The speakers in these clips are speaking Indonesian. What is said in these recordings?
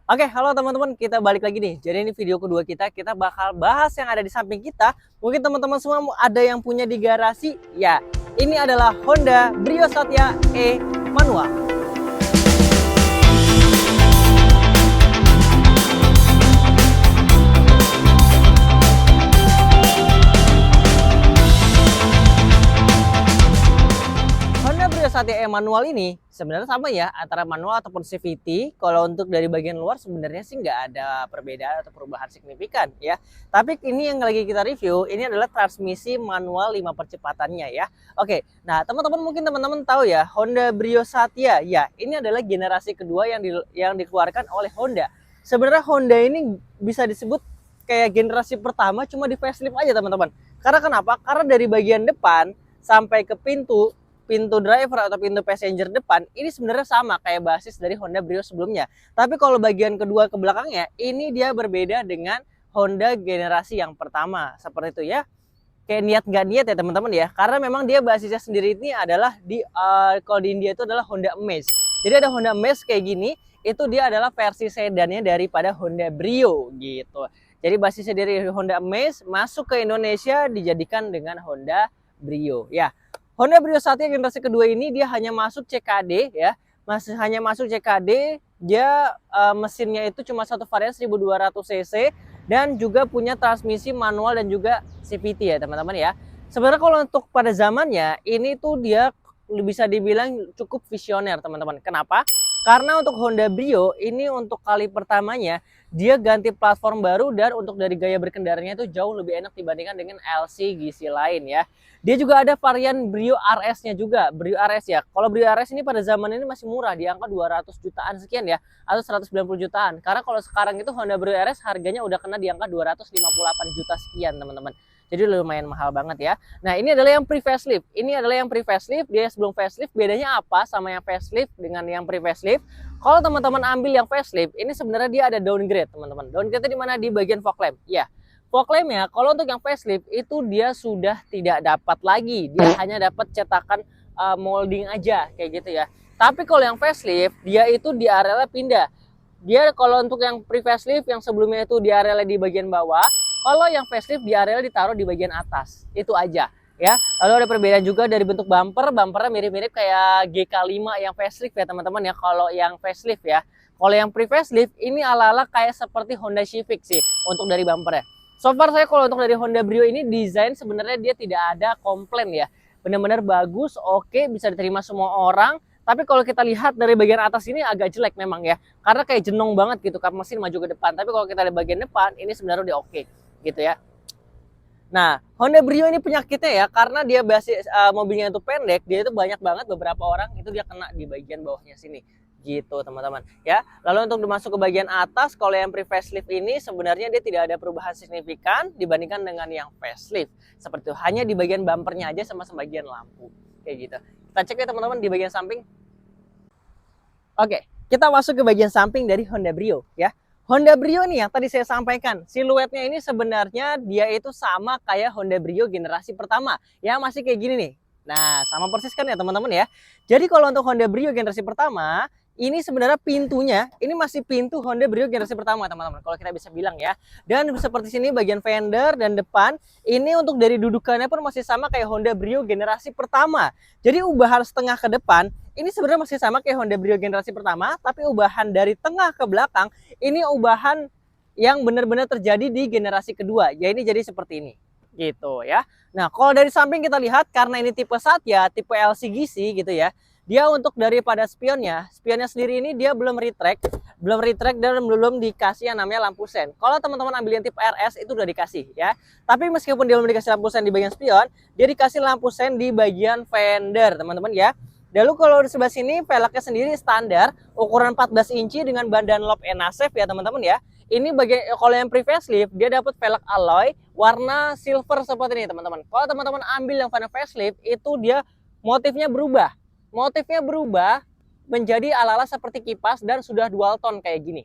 Oke, halo teman-teman, kita balik lagi nih. Jadi ini video kedua kita bakal bahas yang ada di samping kita. Mungkin teman-teman semua ada yang punya di garasi. Ya, ini adalah Honda Brio Satya E manual. Honda Brio Satya E manual ini sebenarnya sama ya antara manual ataupun CVT. Kalau untuk dari bagian luar sebenarnya sih nggak ada perbedaan atau perubahan signifikan ya. Tapi ini yang lagi kita review ini adalah transmisi manual 5 percepatannya ya. Oke, nah teman-teman mungkin teman-teman tahu ya Honda Brio Satya ya ini adalah generasi kedua yang dikeluarkan oleh Honda. Sebenarnya Honda ini bisa disebut kayak generasi pertama cuma di facelift aja teman-teman. Karena kenapa? Karena dari bagian depan sampai ke pintu driver atau pintu passenger depan ini sebenarnya sama kayak basis dari Honda Brio sebelumnya. Tapi kalau bagian kedua ke belakangnya ini dia berbeda dengan Honda generasi yang pertama. Seperti itu ya. Kayak niat nggak niat ya teman-teman ya. Karena memang dia basisnya sendiri ini adalah kalau di India itu adalah Honda Amaze. Jadi ada Honda Amaze kayak gini, itu dia adalah versi sedannya daripada Honda Brio gitu. Jadi basisnya dari Honda Amaze masuk ke Indonesia dijadikan dengan Honda Brio ya. Honda Brio Satya generasi kedua ini dia hanya masuk CKD ya, hanya masuk CKD. Dia mesinnya itu cuma satu varian 1200 cc dan juga punya transmisi manual dan juga CVT ya teman-teman ya. Sebenarnya kalau untuk pada zamannya ini tuh dia bisa dibilang cukup visioner teman-teman. Kenapa? Karena untuk Honda Brio ini untuk kali pertamanya dia ganti platform baru dan untuk dari gaya berkendaranya itu jauh lebih enak dibandingkan dengan LCGC lain ya. Dia juga ada varian Brio RS-nya juga, Brio RS ya. Kalau Brio RS ini pada zaman ini masih murah, di angka 200 jutaan sekian ya, atau 190 jutaan. Karena kalau sekarang itu Honda Brio RS harganya udah kena di angka 258 juta sekian teman-teman. Jadi lumayan mahal banget ya. Nah ini adalah yang pre-facelift. Ini adalah yang pre-facelift. Dia sebelum facelift. Bedanya apa sama yang facelift dengan yang pre-facelift? Kalau teman-teman ambil yang facelift, ini sebenarnya dia ada downgrade teman-teman. Downgrade di mana? Di bagian fog lamp. Ya, fog lampnya kalau untuk yang facelift itu dia sudah tidak dapat lagi. Dia hanya dapat cetakan molding aja kayak gitu ya. Tapi kalau yang facelift dia itu di arealnya pindah. Dia kalau untuk yang pre-facelift yang sebelumnya itu di arealnya di bagian bawah, kalau yang facelift di area ditaruh di bagian atas. Itu aja ya. Lalu ada perbedaan juga dari bentuk bumper. Bumpernya mirip-mirip kayak GK5 yang facelift ya teman-teman ya. Kalau yang facelift ya. Kalau yang pre-facelift ini ala-ala kayak seperti Honda Civic sih untuk dari bumpernya. So far saya kalau untuk dari Honda Brio ini desain sebenarnya dia tidak ada komplain ya. Benar-benar bagus, oke, bisa diterima semua orang. Tapi kalau kita lihat dari bagian atas ini agak jelek memang ya. Karena kayak jenong banget gitu kap mesin maju ke depan. Tapi kalau kita lihat bagian depan ini sebenarnya udah oke gitu ya. Nah, Honda Brio ini penyakitnya ya karena dia basis mobilnya itu pendek, dia itu banyak banget beberapa orang itu dia kena di bagian bawahnya sini. Gitu, teman-teman, ya. Lalu untuk masuk ke bagian atas, kalau yang pre-facelift ini sebenarnya dia tidak ada perubahan signifikan dibandingkan dengan yang facelift. Seperti itu, hanya di bagian bumpernya aja sama bagian lampu. Kayak gitu. Kita cek ya teman-teman di bagian samping. Oke, kita masuk ke bagian samping dari Honda Brio ya. Honda Brio nih yang tadi saya sampaikan, siluetnya ini sebenarnya dia itu sama kayak Honda Brio generasi pertama. Ya masih kayak gini nih. Nah, sama persis kan ya teman-teman ya. Jadi kalau untuk Honda Brio generasi pertama, ini sebenarnya pintunya, ini masih pintu Honda Brio generasi pertama teman-teman. Kalau kita bisa bilang ya. Dan seperti sini bagian fender dan depan, ini untuk dari dudukannya pun masih sama kayak Honda Brio generasi pertama. Jadi ubahan setengah ke depan, ini sebenarnya masih sama kayak Honda Brio generasi pertama, tapi ubahan dari tengah ke belakang, ini ubahan yang benar-benar terjadi di generasi kedua. Ya ini jadi seperti ini. Gitu ya. Nah kalau dari samping kita lihat, karena ini tipe Satya, tipe LCGC gitu ya. Dia untuk daripada spionnya sendiri ini dia belum retract dan belum dikasih yang namanya lampu sen. Kalau teman-teman ambil yang tipe RS itu udah dikasih ya. Tapi meskipun dia belum dikasih lampu sen di bagian spion, dia dikasih lampu sen di bagian fender, teman-teman ya. Lalu kalau di sebelah sini velgnya sendiri standar ukuran 14 inci dengan ban Dunlop Enasef ya teman-teman ya. Ini bagian kalau yang pre-facelift dia dapat velg alloy warna silver seperti ini teman-teman. Kalau teman-teman ambil yang facelift itu dia motifnya berubah. Motifnya berubah menjadi ala-ala seperti kipas dan sudah dual tone kayak gini.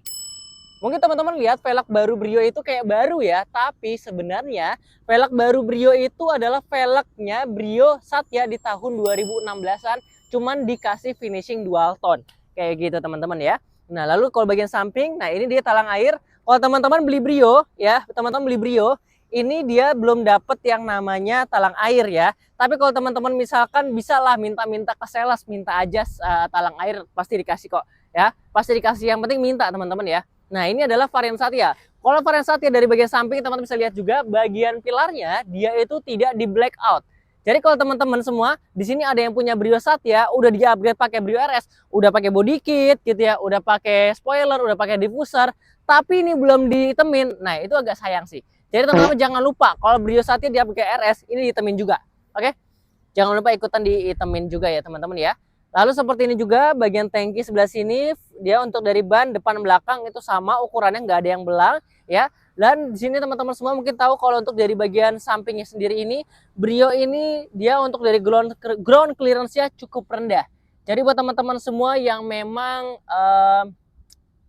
Mungkin teman-teman lihat velg baru Brio itu kayak baru ya, tapi sebenarnya velg baru Brio itu adalah velgnya Brio Satya di tahun 2016-an, cuman dikasih finishing dual tone kayak gitu teman-teman ya. Nah, lalu kalau bagian samping, nah ini dia talang air. Kalau teman-teman beli Brio ya, teman-teman beli Brio, ini dia belum dapet yang namanya talang air ya. Tapi kalau teman-teman misalkan bisa lah minta-minta ke sales, minta aja talang air, pasti dikasih kok ya. Pasti dikasih, yang penting minta teman-teman ya. Nah, ini adalah varian Satya. Kalau varian Satya dari bagian samping teman-teman bisa lihat juga bagian pilarnya dia itu tidak di blackout. Jadi kalau teman-teman semua di sini ada yang punya Brio Satya, udah di-upgrade pakai Brio RS, udah pakai body kit gitu ya, udah pakai spoiler, udah pakai diffuser, tapi ini belum ditemin. Nah, itu agak sayang sih. Jadi teman-teman jangan lupa kalau Brio Satya dia pakai RS, ini ditemin juga. Oke? Jangan lupa ikutan ditemin juga ya, teman-teman ya. Lalu seperti ini juga bagian tangki sebelah sini, dia untuk dari ban depan belakang itu sama ukurannya, nggak ada yang belang ya. Dan di sini teman-teman semua mungkin tahu kalau untuk dari bagian sampingnya sendiri ini, Brio ini dia untuk dari ground clearance-nya cukup rendah. Jadi buat teman-teman semua yang memang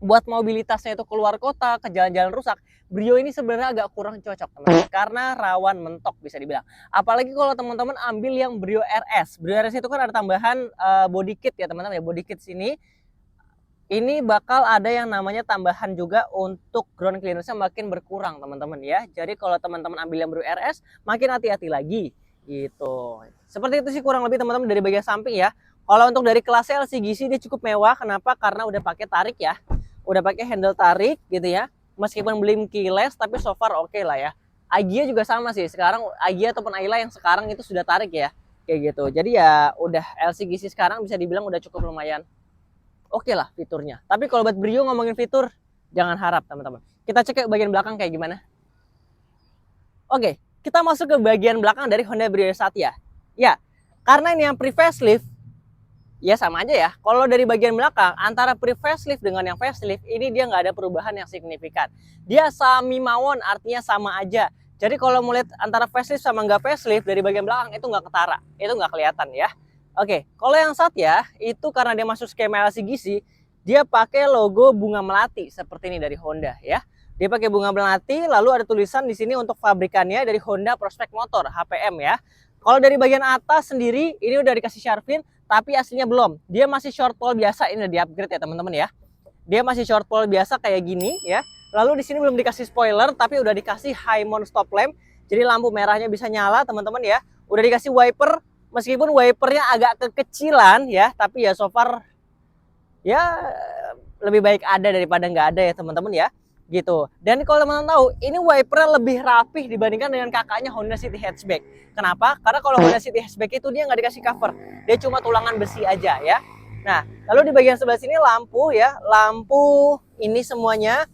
buat mobilitasnya itu keluar kota, ke jalan-jalan rusak, Brio ini sebenarnya agak kurang cocok teman-teman, karena rawan mentok bisa dibilang. Apalagi kalau teman-teman ambil yang Brio RS. Brio RS itu kan ada tambahan body kit ya teman-teman ya, body kit sini. Ini bakal ada yang namanya tambahan juga untuk ground clearance-nya makin berkurang teman-teman ya. Jadi kalau teman-teman ambil yang Brio RS, makin hati-hati lagi gitu. Seperti itu sih kurang lebih teman-teman dari bagian samping ya. Kalau untuk dari kelas LCGC dia cukup mewah, kenapa? Karena udah pakai tarik ya. Udah pakai handle tarik gitu ya. Meskipun belum keyless tapi so far oke lah ya. Agia juga sama sih. Sekarang Agia ataupun Ayla yang sekarang itu sudah tarik ya. Kayak gitu. Jadi ya udah LCGC sekarang bisa dibilang udah cukup lumayan oke lah fiturnya. Tapi kalau buat Brio ngomongin fitur, jangan harap teman-teman. Kita cek ke bagian belakang kayak gimana. Oke, kita masuk ke bagian belakang dari Honda Brio Satya. Ya, karena ini yang pre-facelift, ya sama aja ya. Kalau dari bagian belakang, antara pre-facelift dengan yang facelift, ini dia nggak ada perubahan yang signifikan. Dia sami mawon, artinya sama aja. Jadi kalau mau lihat antara facelift sama nggak facelift, dari bagian belakang itu nggak ketara. Itu nggak kelihatan ya. Oke, kalau yang Satya itu karena dia masuk skema LCGC, dia pakai logo bunga melati seperti ini dari Honda ya. Dia pakai bunga melati, lalu ada tulisan di sini untuk pabrikannya dari Honda Prospect Motor HPM ya. Kalau dari bagian atas sendiri ini udah dikasih shark fin, tapi aslinya belum. Dia masih short pole biasa, ini udah di-upgrade ya teman-teman ya. Dia masih short pole biasa kayak gini ya. Lalu di sini belum dikasih spoiler, tapi udah dikasih high mount stop lamp. Jadi lampu merahnya bisa nyala teman-teman ya. Udah dikasih wiper. Meskipun wipernya agak kekecilan ya, tapi ya so far ya lebih baik ada daripada nggak ada ya teman-teman ya, gitu. Dan kalau teman-teman tahu, ini wipernya lebih rapih dibandingkan dengan kakaknya Honda City Hatchback. Kenapa? Karena kalau Honda City Hatchback itu dia nggak dikasih cover, dia cuma tulangan besi aja ya. Nah, lalu di bagian sebelah sini lampu ya, lampu ini semuanya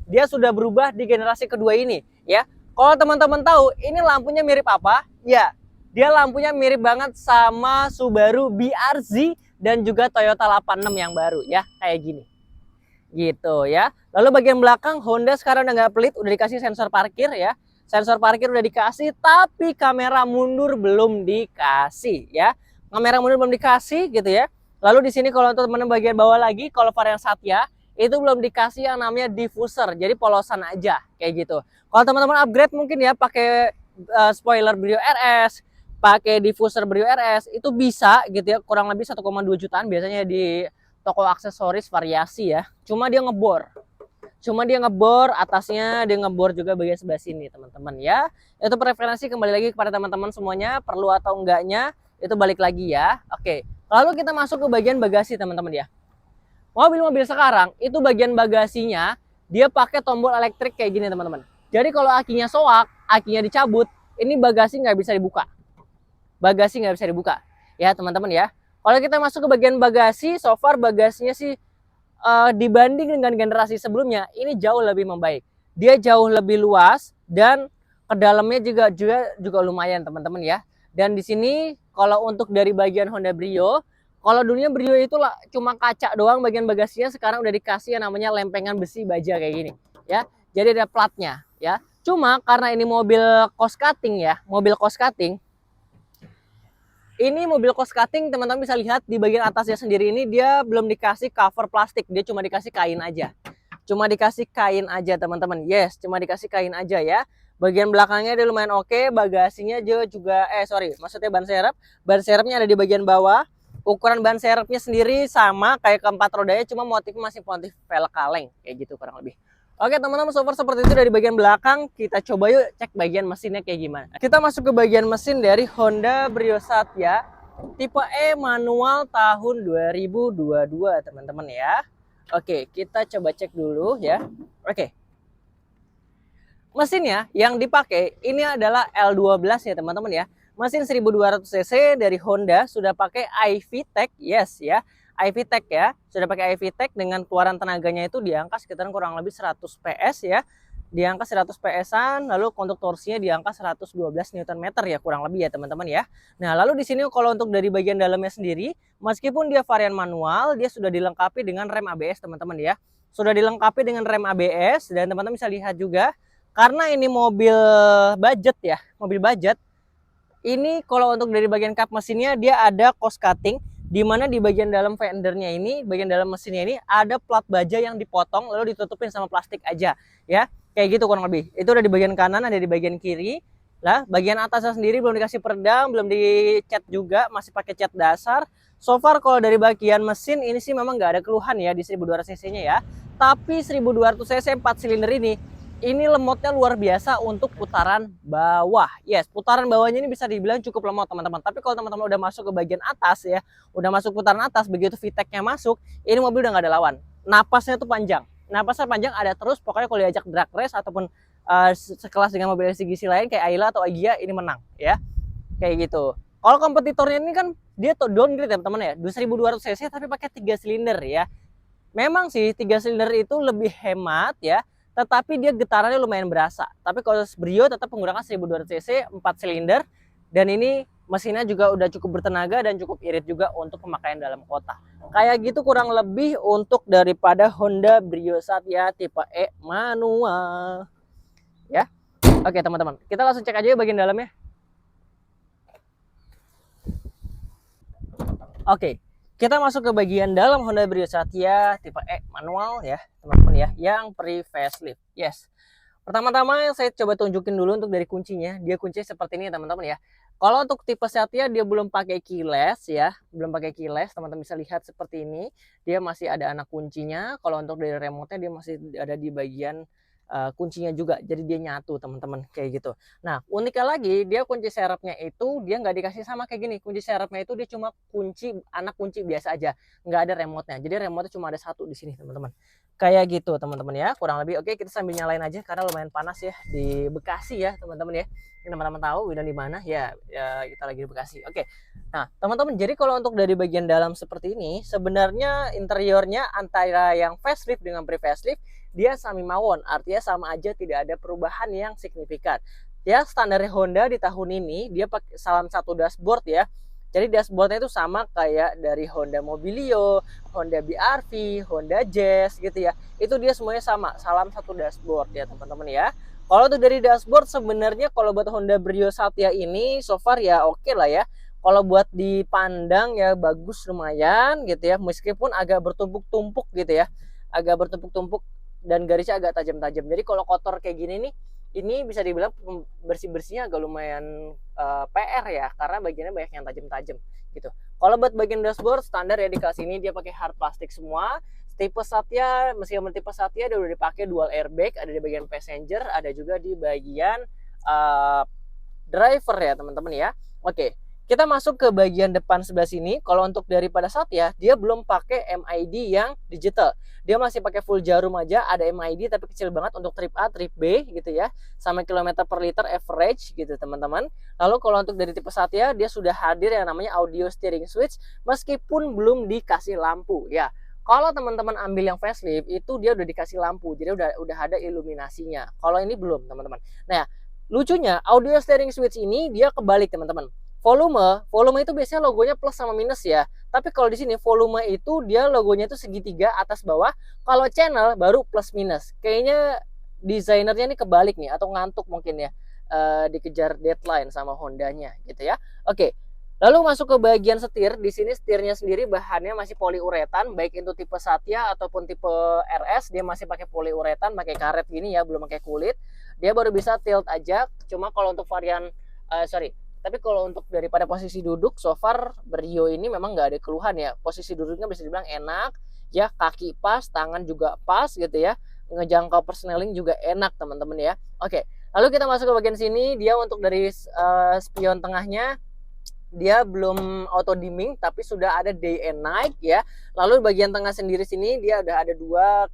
dia sudah berubah di generasi kedua ini ya. Kalau teman-teman tahu, ini lampunya mirip apa? Ya, dia lampunya mirip banget sama Subaru BRZ dan juga Toyota 86 yang baru ya, kayak gini. Gitu ya. Lalu bagian belakang Honda sekarang udah nggak pelit, udah dikasih sensor parkir ya. Sensor parkir udah dikasih, tapi kamera mundur belum dikasih ya. Kamera mundur belum dikasih gitu ya. Lalu di sini kalau untuk teman-teman bagian bawah lagi, kalau varian Satya itu belum dikasih yang namanya diffuser, jadi polosan aja kayak gitu. Kalau teman-teman upgrade mungkin ya pakai spoiler Brio RS, pakai diffuser Brio RS itu bisa gitu ya, kurang lebih 1,2 jutaan biasanya di toko aksesoris variasi ya. Cuma dia ngebor atasnya, dia ngebor juga bagian sebelah sini teman-teman ya. Itu preferensi kembali lagi kepada teman-teman semuanya, perlu atau enggaknya itu balik lagi ya. Oke, lalu kita masuk ke bagian bagasi teman-teman ya. Mobil-mobil sekarang itu bagian bagasinya dia pakai tombol elektrik kayak gini teman-teman. Jadi kalau akinya soak, akinya dicabut, ini bagasi nggak bisa dibuka. Bagasi nggak bisa dibuka ya teman-teman ya. Kalau kita masuk ke bagian bagasi, so far bagasinya sih dibanding dengan generasi sebelumnya ini jauh lebih membaik. Dia jauh lebih luas dan ke dalamnya juga lumayan teman-teman ya. Dan di sini kalau untuk dari bagian Honda Brio, kalau dunia Brio itu lah cuma kaca doang bagian bagasinya, sekarang udah dikasih yang namanya lempengan besi baja kayak gini ya. Jadi ada platnya ya. Cuma karena ini mobil cost cutting ya, mobil cost cutting. Ini mobil cost cutting teman-teman bisa lihat di bagian atasnya sendiri ini dia belum dikasih cover plastik, dia cuma dikasih kain aja. Cuma dikasih kain aja teman-teman. Yes, cuma dikasih kain aja ya. Bagian belakangnya dia lumayan oke, bagasinya juga maksudnya ban serep. Ban serepnya ada di bagian bawah. Ukuran ban serepnya sendiri sama kayak keempat rodanya, cuma motifnya masih motif velg kaleng kayak gitu kurang lebih. Oke teman-teman, so far seperti itu dari bagian belakang. Kita coba yuk cek bagian mesinnya kayak gimana. Kita masuk ke bagian mesin dari Honda Brio Satya tipe E manual tahun 2022 teman-teman ya. Oke, kita coba cek dulu ya. Oke, mesinnya yang dipakai ini adalah L12 ya teman-teman ya. Mesin 1200 cc dari Honda, sudah pakai iVTEC, yes ya. iVTEC ya, sudah pakai iVTEC dengan keluaran tenaganya itu di angka sekitar kurang lebih 100 PS ya. Di angka 100 PS-an, lalu untuk torsinya di angka 112 Nm ya kurang lebih ya teman-teman ya. Nah, lalu di sini kalau untuk dari bagian dalamnya sendiri, meskipun dia varian manual, dia sudah dilengkapi dengan rem ABS teman-teman ya. Sudah dilengkapi dengan rem ABS dan teman-teman bisa lihat juga karena ini mobil budget ya, mobil budget. Ini kalau untuk dari bagian kap mesinnya dia ada cost cutting, di mana di bagian dalam fendernya ini, bagian dalam mesinnya ini ada plat baja yang dipotong lalu ditutupin sama plastik aja ya. Kayak gitu kurang lebih. Itu ada di bagian kanan, ada di bagian kiri. Lah, bagian atasnya sendiri belum dikasih peredam, belum dicat juga, masih pakai cat dasar. So far kalau dari bagian mesin ini sih memang nggak ada keluhan ya di 1200 cc-nya ya. Tapi 1200 cc 4 silinder ini lemotnya luar biasa untuk putaran bawah. Yes, putaran bawahnya ini bisa dibilang cukup lemot teman-teman. Tapi kalau teman-teman udah masuk ke bagian atas ya, udah masuk putaran atas, begitu VTEC-nya masuk, ini mobil udah nggak ada lawan. Napasnya tuh panjang. Napasnya panjang ada terus, pokoknya kalau diajak drag race ataupun sekelas dengan mobil SCGC lain kayak Ayla atau Agia, ini menang ya. Kayak gitu. Kalau kompetitornya ini kan dia tuh downgrade ya teman-teman ya, 1200 cc tapi pakai 3 silinder ya. Memang sih 3 silinder itu lebih hemat ya, tetapi dia getarannya lumayan berasa. Tapi kalau Brio tetap menggunakan 1200 cc 4 silinder dan ini mesinnya juga udah cukup bertenaga dan cukup irit juga untuk pemakaian dalam kota. Kayak gitu kurang lebih untuk daripada Honda Brio Satya tipe E manual. Ya. Oke, teman-teman. Kita langsung cek aja bagian dalamnya. Oke. Kita masuk ke bagian dalam Honda Brio Satya tipe E manual ya, teman-teman ya, yang pre-facelift. Yes. Pertama-tama yang saya coba tunjukin dulu untuk dari kuncinya. Dia kuncinya seperti ini teman-teman ya. Kalau untuk tipe Satya dia belum pakai keyless ya, belum pakai keyless. Teman-teman bisa lihat seperti ini. Dia masih ada anak kuncinya. Kalau untuk dari remote-nya dia masih ada di bagian kuncinya juga, jadi dia nyatu teman-teman kayak gitu. Nah uniknya lagi dia kunci serepnya itu dia nggak dikasih sama kayak gini. Kunci serepnya itu dia cuma kunci anak kunci biasa aja, nggak ada remote-nya. Jadi remote-nya cuma ada satu di sini teman-teman. Kayak gitu teman-teman ya kurang lebih. Oke, kita sambil nyalain aja karena lumayan panas ya di Bekasi ya teman-teman ya. Ini teman-teman tahu Widan di mana ya, kita lagi di Bekasi. Oke. Nah teman-teman, jadi kalau untuk dari bagian dalam seperti ini sebenarnya interiornya antara yang facelift dengan pre-facelift dia sami mawon, artinya sama aja, tidak ada perubahan yang signifikan. Ya standar Honda di tahun ini dia pakai salam satu dashboard ya. Jadi dashboardnya itu sama kayak dari Honda Mobilio, Honda BR-V, Honda Jazz gitu ya. Itu dia semuanya sama, salam satu dashboard ya teman-teman ya. Kalau untuk dari dashboard sebenarnya kalau buat Honda Brio Satya ini so far ya oke lah ya. Kalau buat dipandang ya bagus lumayan gitu ya, meskipun agak bertumpuk-tumpuk gitu ya. Agak bertumpuk-tumpuk dan garisnya agak tajam-tajam. Jadi kalau kotor kayak gini nih, ini bisa dibilang bersih-bersihnya agak lumayan PR ya, karena bagiannya banyak yang tajam-tajam gitu. Kalau buat bagian dashboard standar ya dikasih ini dia pakai hard plastik semua. Tipe Satya, meskipun tipe Satya dia udah dipakai dual airbag, ada di bagian passenger, ada juga di bagian driver ya teman-teman ya. Oke. Kita masuk ke bagian depan sebelah sini. Kalau untuk daripada Satya, dia belum pakai MID yang digital. Dia masih pakai full jarum aja, ada MID tapi kecil banget untuk trip A, trip B gitu ya. Sama kilometer per liter average gitu teman-teman. Lalu kalau untuk dari tipe Satya, dia sudah hadir yang namanya audio steering switch meskipun belum dikasih lampu ya. Kalau teman-teman ambil yang facelift itu dia udah dikasih lampu, jadi udah ada iluminasinya. Kalau ini belum teman-teman. Nah, lucunya audio steering switch ini dia kebalik teman-teman. Volume itu biasanya logonya plus sama minus ya. Tapi kalau di sini volume itu dia logonya itu segitiga atas bawah. Kalau channel baru plus minus. Kayaknya desainernya ini kebalik nih atau ngantuk mungkin ya. Dikejar deadline sama Hondanya gitu ya. Oke. Lalu masuk ke bagian setir. Di sini setirnya sendiri bahannya masih poliuretan, baik itu tipe Satya ataupun tipe RS dia masih pakai poliuretan, pakai karet gini ya, belum pakai kulit. Dia baru bisa tilt aja. Cuma kalau untuk varian Tapi kalau untuk daripada posisi duduk, so far Brio ini memang nggak ada keluhan ya. Posisi duduknya bisa dibilang enak, ya, kaki pas, tangan juga pas gitu ya. Ngejangkau persneling juga enak teman-teman ya. Oke, lalu kita masuk ke bagian sini. Dia untuk dari spion tengahnya dia belum auto dimming tapi sudah ada day and night ya. Lalu bagian tengah sendiri sini dia udah ada dua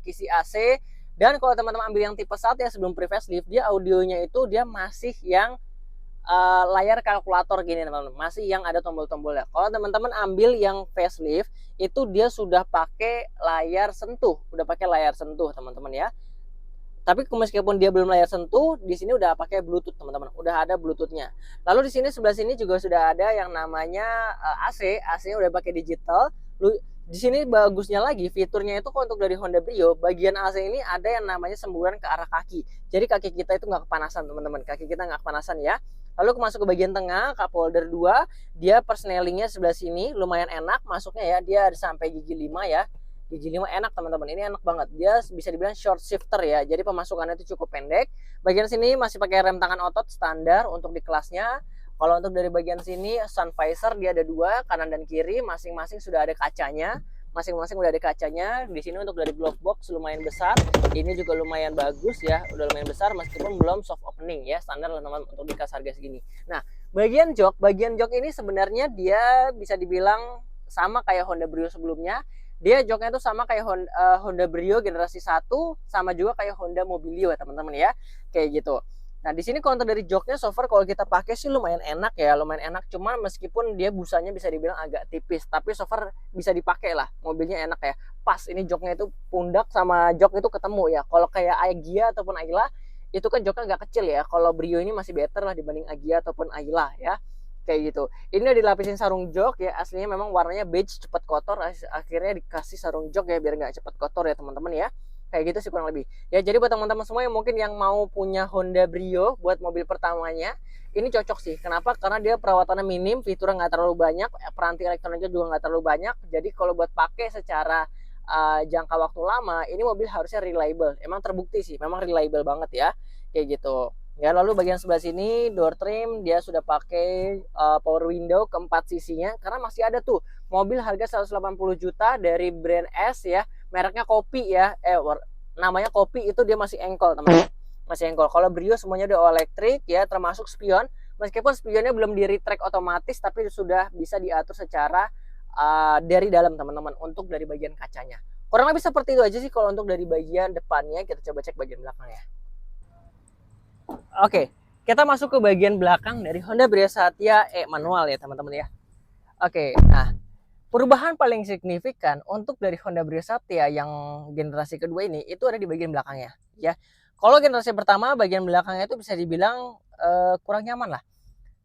kisi AC. Dan kalau teman-teman ambil yang tipe 1 ya sebelum pre-facelift, dia audionya itu dia masih yang layar kalkulator gini teman-teman, masih yang ada tombol-tombolnya. Kalau teman-teman ambil yang facelift itu dia sudah pakai layar sentuh, teman-teman ya. Tapi meskipun dia belum layar sentuh, di sini udah pakai Bluetooth teman-teman, udah ada Bluetoothnya. Lalu di sini sebelah sini juga sudah ada yang namanya AC, AC-nya udah pakai digital. Di sini bagusnya lagi fiturnya itu untuk dari Honda Brio, bagian AC ini ada yang namanya semburan ke arah kaki. Jadi kaki kita itu nggak kepanasan teman-teman, kaki kita nggak kepanasan ya. Lalu masuk ke bagian tengah, cup holder 2, dia persnelingnya sebelah sini lumayan enak masuknya ya, dia ada sampai gigi 5 ya. Gigi 5 enak teman-teman, ini enak banget. Dia bisa dibilang short shifter ya, jadi pemasukannya itu cukup pendek. Bagian sini masih pakai rem tangan otot standar untuk di kelasnya. Kalau untuk dari bagian sini sun visor dia ada 2, kanan dan kiri, masing-masing sudah ada kacanya. Masing-masing udah ada kacanya. Di sini untuk dari glove box lumayan besar, ini juga lumayan bagus ya, udah lumayan besar meskipun belum soft opening ya, standar lah teman-teman untuk di kelas harga segini. Nah, bagian jok ini sebenarnya dia bisa dibilang sama kayak Honda Brio sebelumnya. Dia joknya itu sama kayak Honda Brio generasi 1, sama juga kayak Honda Mobilio ya teman-teman ya, kayak gitu. Nah di sini counter dari joknya so far kalau kita pakai sih lumayan enak ya, lumayan enak. Cuman meskipun dia busanya bisa dibilang agak tipis, tapi so far bisa dipakai lah, mobilnya enak ya. Pas ini joknya itu pundak sama jok itu ketemu ya. Kalau kayak Agya ataupun Ayla itu kan joknya agak kecil ya. Kalau Brio ini masih better lah dibanding Agya ataupun Ayla ya. Kayak gitu. Ini udah dilapisin sarung jok ya, aslinya memang warnanya beige cepat kotor, akhirnya dikasih sarung jok ya biar nggak cepat kotor ya teman-teman ya. Kayak gitu sih kurang lebih ya. Jadi buat teman-teman semua yang mungkin yang mau punya Honda Brio buat mobil pertamanya, ini cocok sih. Kenapa? Karena dia perawatannya minim, fiturnya nggak terlalu banyak, peranti elektroniknya juga nggak terlalu banyak. Jadi kalau buat pakai secara jangka waktu lama, ini mobil harusnya reliable. Emang terbukti sih, memang reliable banget ya, kayak gitu. Ya, lalu bagian sebelah sini door trim dia sudah pakai power window keempat sisinya, karena masih ada tuh mobil harga 180 juta dari brand S ya, mereknya Kopi ya, namanya Kopi, itu dia masih engkol teman-teman, masih engkol. Kalau Brio semuanya udah all electric ya, termasuk spion, meskipun spionnya belum di retract otomatis tapi sudah bisa diatur secara dari dalam teman-teman untuk dari bagian kacanya. Kurang lebih seperti itu aja sih kalau untuk dari bagian depannya. Kita coba cek bagian belakangnya. Oke, kita masuk ke bagian belakang dari Honda Brio Satya manual ya teman-teman ya. Oke, nah perubahan paling signifikan untuk dari Honda Brio Satya yang generasi kedua ini itu ada di bagian belakangnya ya. Kalau generasi pertama bagian belakangnya itu bisa dibilang kurang nyaman lah.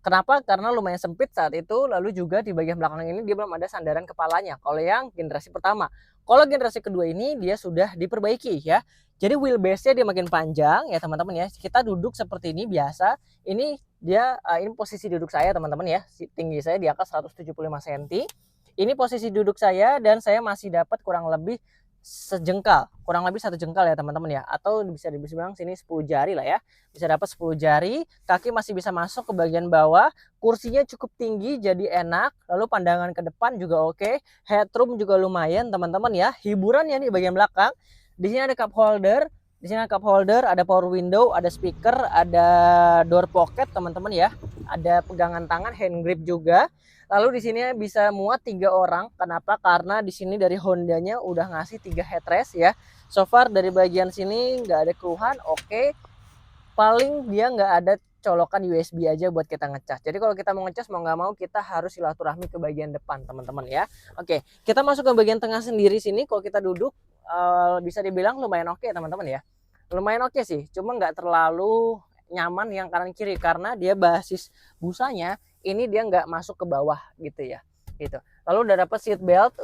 Kenapa? Karena lumayan sempit saat itu, lalu juga di bagian belakang ini dia belum ada sandaran kepalanya. Kalau yang generasi pertama, kalau generasi kedua ini dia sudah diperbaiki ya. Jadi wheelbase-nya dia makin panjang ya teman-teman ya. Kita duduk seperti ini biasa. Ini dia ini posisi duduk saya teman-teman ya. Tinggi saya di atas 175 cm. Ini posisi duduk saya dan saya masih dapat kurang lebih sejengkal, kurang lebih 1 jengkal ya teman-teman ya, atau bisa dibilang sini 10 jari lah ya, bisa dapat 10 jari. Kaki masih bisa masuk ke bagian bawah, kursinya cukup tinggi jadi enak, lalu pandangan ke depan juga oke, headroom juga lumayan teman-teman ya. Hiburan ya nih bagian belakang, di sini ada cup holder, ada power window, ada speaker, ada door pocket teman-teman ya, ada pegangan tangan, hand grip juga. Lalu di sini bisa muat 3 orang. Kenapa? Karena di sini dari Hondanya udah ngasih 3 headrest ya. So far dari bagian sini nggak ada keluhan, oke. Paling dia nggak ada colokan USB aja buat kita ngecas. Jadi kalau kita mau ngecas mau nggak mau kita harus silaturahmi ke bagian depan teman-teman ya. Oke, kita masuk ke bagian tengah sendiri sini. Kalau kita duduk bisa dibilang lumayan oke teman-teman ya. Lumayan oke sih, cuma nggak terlalu nyaman yang kanan kiri karena dia basis busanya ini dia nggak masuk ke bawah gitu ya, gitu. Lalu udah dapat seat belt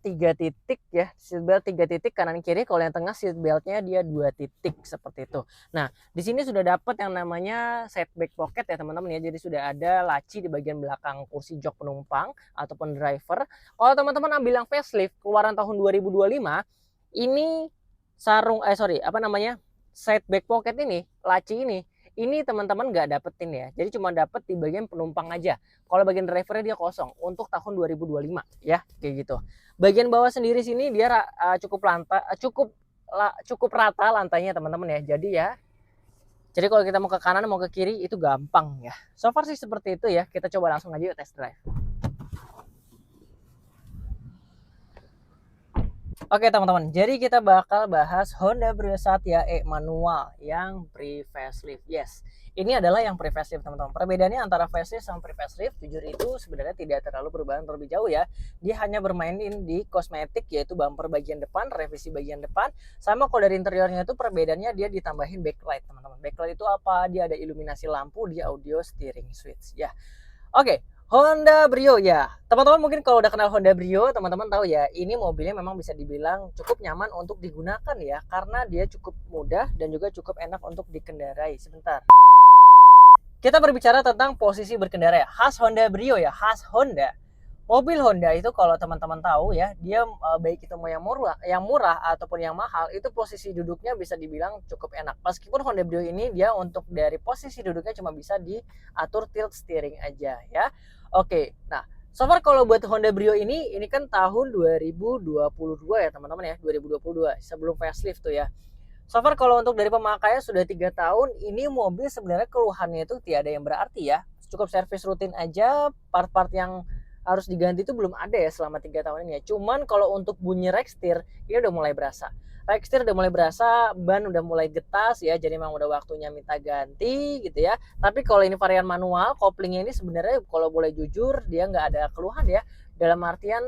3 titik ya, seat belt 3 titik kanan kiri. Kalau yang tengah seat beltnya dia 2 titik seperti itu. Nah di sini sudah dapat yang namanya side back pocket ya teman-teman ya, jadi sudah ada laci di bagian belakang kursi jok penumpang ataupun driver. Kalau teman-teman ambil yang facelift keluaran tahun 2025 ini side back pocket ini, laci ini Ini teman-teman nggak dapetin ya, jadi cuma dapet di bagian penumpang aja. Kalau bagian drivernya dia kosong untuk tahun 2025 ya, kayak gitu. Bagian bawah sendiri sini dia cukup rata lantainya teman-teman ya. Jadi kalau kita mau ke kanan mau ke kiri itu gampang ya. So far sih seperti itu ya. Kita coba langsung aja yuk test drive. Oke teman-teman, jadi kita bakal bahas Honda Brio Satya E manual yang pre-facelift. Yes, ini adalah yang pre-facelift teman-teman. Perbedaannya antara facelift sama pre-facelift, jujur itu sebenarnya tidak terlalu perubahan terlebih jauh ya. Dia hanya bermainin di kosmetik, yaitu bumper bagian depan, revisi bagian depan. Sama kalau dari interiornya itu perbedaannya dia ditambahin backlight teman-teman. Backlight itu apa? Dia ada iluminasi lampu di audio steering switch ya. Oke. Honda Brio ya, teman-teman mungkin kalau udah kenal Honda Brio, teman-teman tahu ya, ini mobilnya memang bisa dibilang cukup nyaman untuk digunakan ya, karena dia cukup mudah dan juga cukup enak untuk dikendarai. Sebentar. Kita berbicara tentang posisi berkendara ya, khas Honda Brio ya, khas Honda. Mobil Honda itu kalau teman-teman tahu ya, dia baik itu mau yang murah ataupun yang mahal, itu posisi duduknya bisa dibilang cukup enak. Meskipun Honda Brio ini dia untuk dari posisi duduknya cuma bisa diatur tilt steering aja ya. Oke, nah so far kalau buat Honda Brio ini kan tahun 2022 ya teman-teman ya, 2022 sebelum facelift tuh ya. So far kalau untuk dari pemakaian sudah 3 tahun, ini mobil sebenarnya keluhannya itu tiada yang berarti ya. Cukup servis rutin aja, part-part yang harus diganti itu belum ada ya selama 3 tahun ini ya. Cuman kalau untuk bunyi rekstir, ini udah mulai berasa. Rekstir udah mulai berasa, ban udah mulai getas ya, jadi memang udah waktunya minta ganti gitu ya. Tapi kalau ini varian manual, koplingnya ini sebenarnya kalau boleh jujur, dia nggak ada keluhan ya. Dalam artian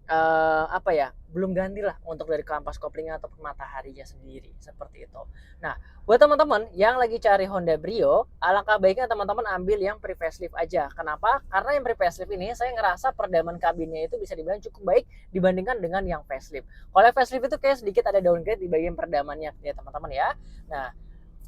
apa ya, belum ganti lah untuk dari kelampas koplingnya ataupun mataharinya sendiri seperti itu. Nah, buat teman-teman yang lagi cari Honda Brio, alangkah baiknya teman-teman ambil yang pre-facelift aja. Kenapa? Karena yang pre-facelift ini saya ngerasa peredaman kabinnya itu bisa dibilang cukup baik dibandingkan dengan yang facelift. Kalau facelift itu kayak sedikit ada downgrade di bagian peredamannya ya teman-teman ya. Nah,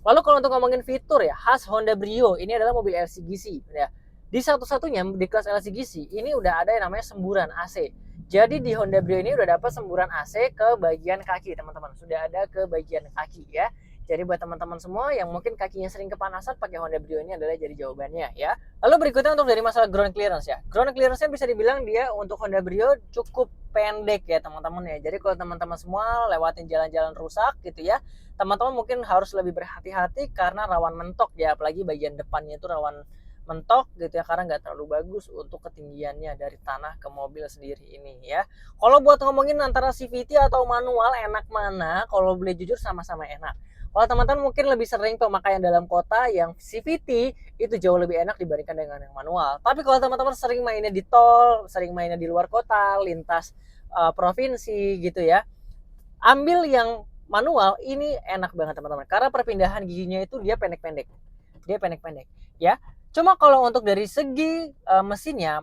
lalu kalau untuk ngomongin fitur ya, khas Honda Brio, ini adalah mobil LCGC ya. Di satu-satunya di kelas LCGC ini udah ada yang namanya semburan AC. Jadi di Honda Brio ini udah dapat semburan AC ke bagian kaki teman-teman. Sudah ada ke bagian kaki ya. Jadi buat teman-teman semua yang mungkin kakinya sering kepanasan, pakai Honda Brio ini adalah jadi jawabannya ya. Lalu berikutnya untuk dari masalah ground clearance ya. Ground clearance-nya bisa dibilang dia untuk Honda Brio cukup pendek ya teman-teman ya. Jadi kalau teman-teman semua lewatin jalan-jalan rusak gitu ya, teman-teman mungkin harus lebih berhati-hati karena rawan mentok ya. Apalagi bagian depannya itu rawan mentok gitu ya, karena nggak terlalu bagus untuk ketinggiannya dari tanah ke mobil sendiri ini ya. Kalau buat ngomongin antara CVT atau manual enak mana, kalau boleh jujur sama-sama enak. Kalau teman-teman mungkin lebih sering pemakaian dalam kota, yang CVT itu jauh lebih enak dibandingkan dengan yang manual. Tapi kalau teman-teman sering mainnya di tol, sering mainnya di luar kota, lintas provinsi gitu ya, ambil yang manual ini enak banget teman-teman, karena perpindahan giginya itu dia pendek-pendek ya. Cuma kalau untuk dari segi mesinnya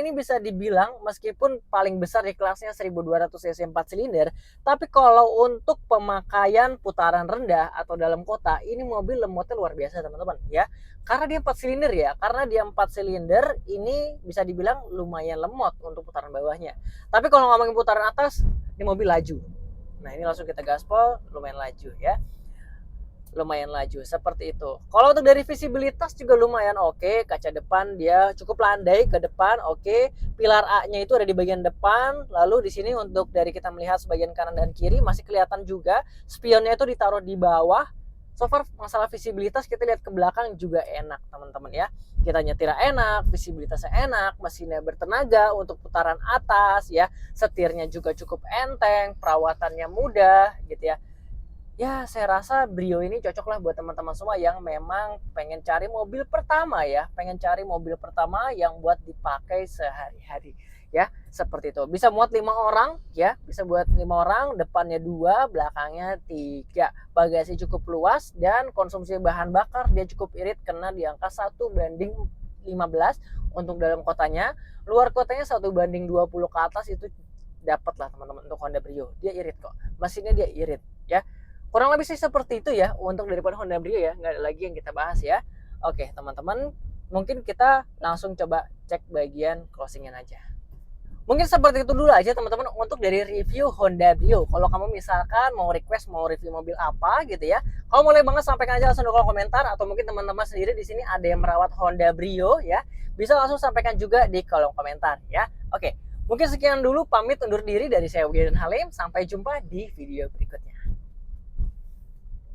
ini bisa dibilang meskipun paling besar di kelasnya 1200 cc 4 silinder, tapi kalau untuk pemakaian putaran rendah atau dalam kota, ini mobil lemotnya luar biasa teman-teman ya. Karena dia 4 silinder ya, karena dia 4 silinder ini bisa dibilang lumayan lemot untuk putaran bawahnya. Tapi kalau ngomongin putaran atas, ini mobil laju. Nah ini langsung kita gaspol, lumayan laju ya. Lumayan laju seperti itu. Kalau untuk dari visibilitas juga lumayan oke. Kaca depan dia cukup landai ke depan, oke. Pilar A-nya itu ada di bagian depan. Lalu di sini untuk dari kita melihat sebagian kanan dan kiri masih kelihatan juga. Spionnya itu ditaruh di bawah. So far masalah visibilitas kita lihat ke belakang juga enak teman-teman ya. Kita nyetir enak, visibilitasnya enak, mesinnya bertenaga untuk putaran atas ya. Setirnya juga cukup enteng, perawatannya mudah gitu ya. Ya, saya rasa Brio ini cocok lah buat teman-teman semua yang memang pengen cari mobil pertama ya. Pengen cari mobil pertama yang buat dipakai sehari-hari. Ya, seperti itu. Bisa muat 5 orang ya. Bisa buat 5 orang, depannya 2, belakangnya 3. Bagasi cukup luas dan konsumsi bahan bakar dia cukup irit karena di angka 1:15 untuk dalam kotanya. Luar kotanya 1:20 ke atas itu dapat lah teman-teman untuk Honda Brio. Dia irit kok. Mesinnya dia irit ya. Kurang lebih sih seperti itu ya untuk daripada Honda Brio ya, nggak ada lagi yang kita bahas ya. Oke teman-teman, mungkin kita langsung coba cek bagian closingnya aja. Mungkin seperti itu dulu aja teman-teman untuk dari review Honda Brio. Kalau kamu misalkan mau request mau review mobil apa gitu ya, kamu boleh banget sampaikan aja langsung di kolom komentar, atau mungkin teman-teman sendiri di sini ada yang merawat Honda Brio ya, bisa langsung sampaikan juga di kolom komentar ya. Oke, mungkin sekian dulu, pamit undur diri dari saya Budi dan Halim, sampai jumpa di video berikutnya.